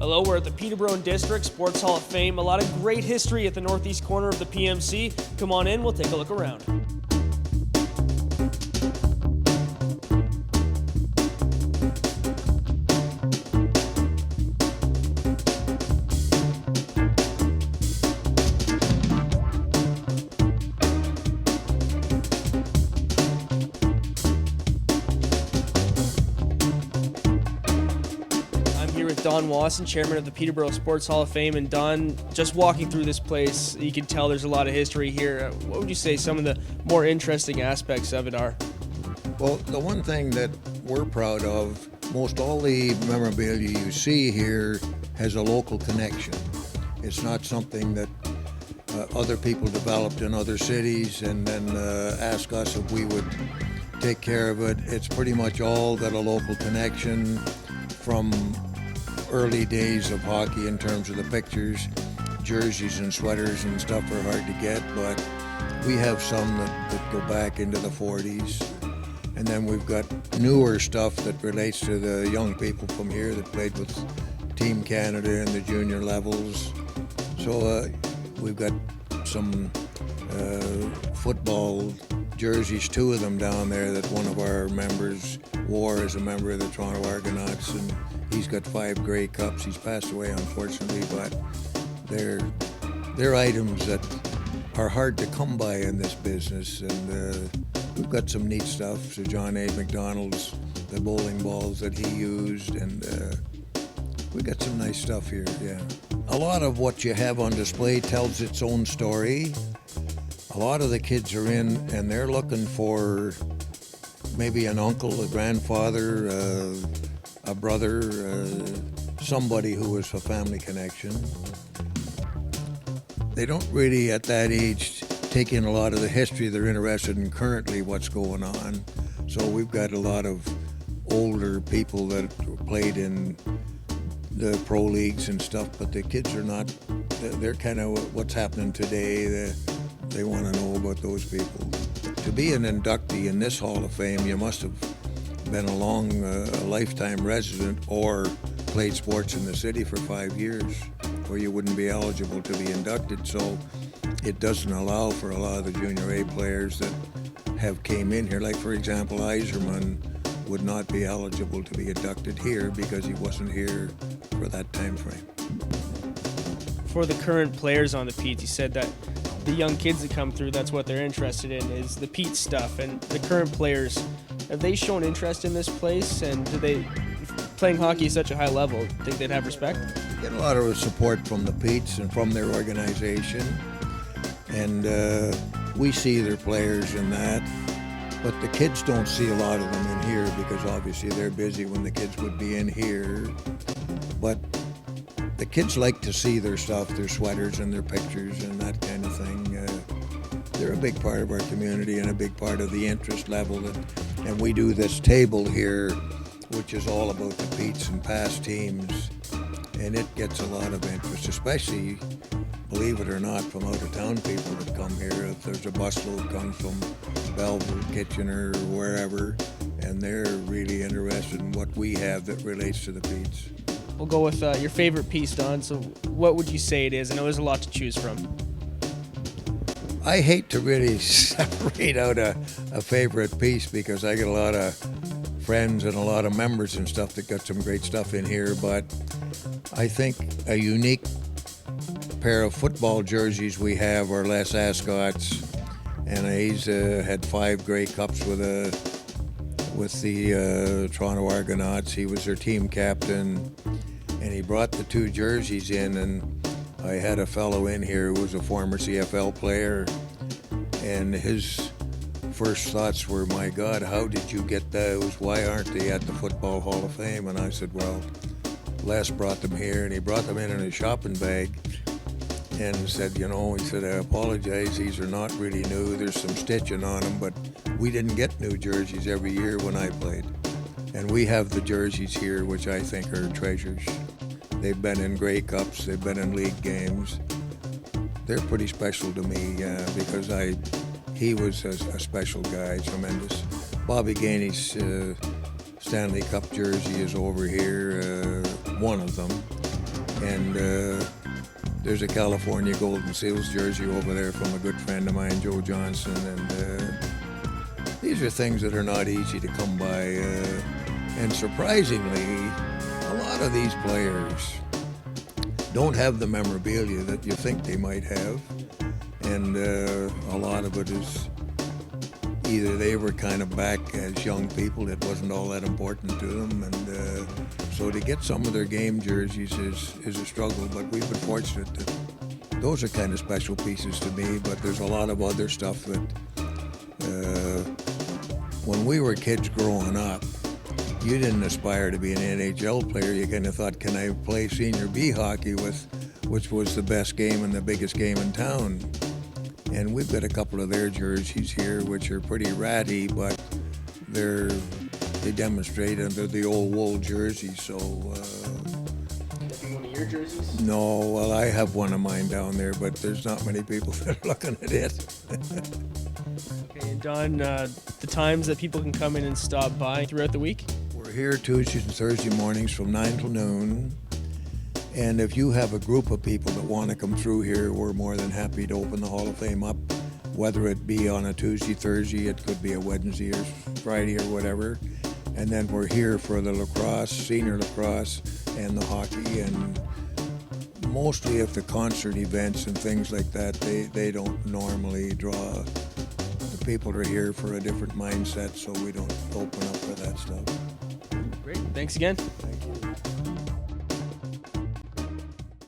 Hello, we're at the Peterborough District Sports Hall of Fame. A lot of great history at the northeast corner of the PMC. Come on in, we'll take a look around. Don Wasson, chairman of the Peterborough Sports Hall of Fame. And Don, just walking through this place, you can tell there's a lot of history here. What would you say some of the more interesting aspects of it are? Well, the one thing that we're proud of, most all the memorabilia you see here has a local connection. It's not something that other people developed in other cities and then ask us if we would take care of it. It's pretty much all got a local connection from early days of hockey in terms of the pictures. Jerseys and sweaters and stuff are hard to get, but we have some that go back into the 40s. And then we've got newer stuff that relates to the young people from here that played with Team Canada in the junior levels. So we've got some football jerseys, two of them down there that one of our members wore as a member of the Toronto Argonauts, and he's got 5 Grey Cups. He's passed away, unfortunately, but they're items that are hard to come by in this business, and we've got some neat stuff. So John A. McDonald's, the bowling balls that he used, and we got some nice stuff here, yeah. A lot of what you have on display tells its own story. A lot of the kids are in and they're looking for maybe an uncle, a grandfather, a brother, somebody who is a family connection. They don't really at that age take in a lot of the history. They're interested in currently what's going on. So we've got a lot of older people that played in the pro leagues and stuff, but the kids are not, they're kind of what's happening today. They want to know about those people. To be an inductee in this Hall of Fame, you must have been a lifetime resident or played sports in the city for 5 years, or you wouldn't be eligible to be inducted. So it doesn't allow for a lot of the junior A players that have came in here. Like, for example, Iserman would not be eligible to be inducted here because he wasn't here for that time frame. For the current players on the Pete, you said that the young kids that come through, that's what they're interested in, is the Pete stuff. And the current players, have they shown interest in this place? And do they, playing hockey at such a high level, think they'd have respect? Get a lot of support from the Petes and from their organization. And we see their players in that. But the kids don't see a lot of them in here because obviously they're busy when the kids would be in here. But the kids like to see their stuff, their sweaters and their pictures and that kind of thing. They're a big part of our community and a big part of the interest level. And we do this table here, which is all about the Petes and past teams. And it gets a lot of interest, especially, believe it or not, from out-of-town people that come here. If there's a busload comes from Belleville, Kitchener, or wherever, and they're really interested in what we have that relates to the Petes. We'll go with your favorite piece, Don. So what would you say it is? I know there's a lot to choose from. I hate to really separate out a favorite piece because I get a lot of friends and a lot of members and stuff that got some great stuff in here, but I think a unique pair of football jerseys we have are Les Ascots, and he's had 5 Grey Cups with the Toronto Argonauts. He was their team captain, and he brought the 2 jerseys in, and I had a fellow in here who was a former CFL player, and his first thoughts were, my God, how did you get those? Why aren't they at the Football Hall of Fame? And I said, well, Les brought them here, and he brought them in a shopping bag and said, he said, I apologize, these are not really new. There's some stitching on them, but we didn't get new jerseys every year when I played. And we have the jerseys here, which I think are treasures. They've been in Grey Cups, they've been in league games. They're pretty special to me because he was a special guy, tremendous. Bobby Gainey's Stanley Cup jersey is over here, one of them. And there's a California Golden Seals jersey over there from a good friend of mine, Joe Johnson. And these are things that are not easy to come by. And surprisingly, a lot of these players don't have the memorabilia that you think they might have. And a lot of it is either they were kind of back as young people, it wasn't all that important to them, and so to get some of their game jerseys is a struggle, but we've been fortunate that those are kind of special pieces to me, but there's a lot of other stuff that when we were kids growing up, you didn't aspire to be an NHL player. You kind of thought, can I play senior B hockey with, which was the best game and the biggest game in town? And we've got a couple of their jerseys here, which are pretty ratty, but they demonstrate under the old wool jersey. So. That'd be one of your jerseys? No, well, I have one of mine down there, but there's not many people that are looking at it. Okay, and Don, the times that people can come in and stop by throughout the week? We're here Tuesdays and Thursday mornings from 9 till noon. And if you have a group of people that want to come through here, we're more than happy to open the Hall of Fame up, whether it be on a Tuesday, Thursday, it could be a Wednesday or Friday or whatever. And then we're here for the lacrosse, senior lacrosse, and the hockey. And mostly if the concert events and things like that, they don't normally draw. The people are here for a different mindset, so we don't open up for that stuff. Great. Thanks again.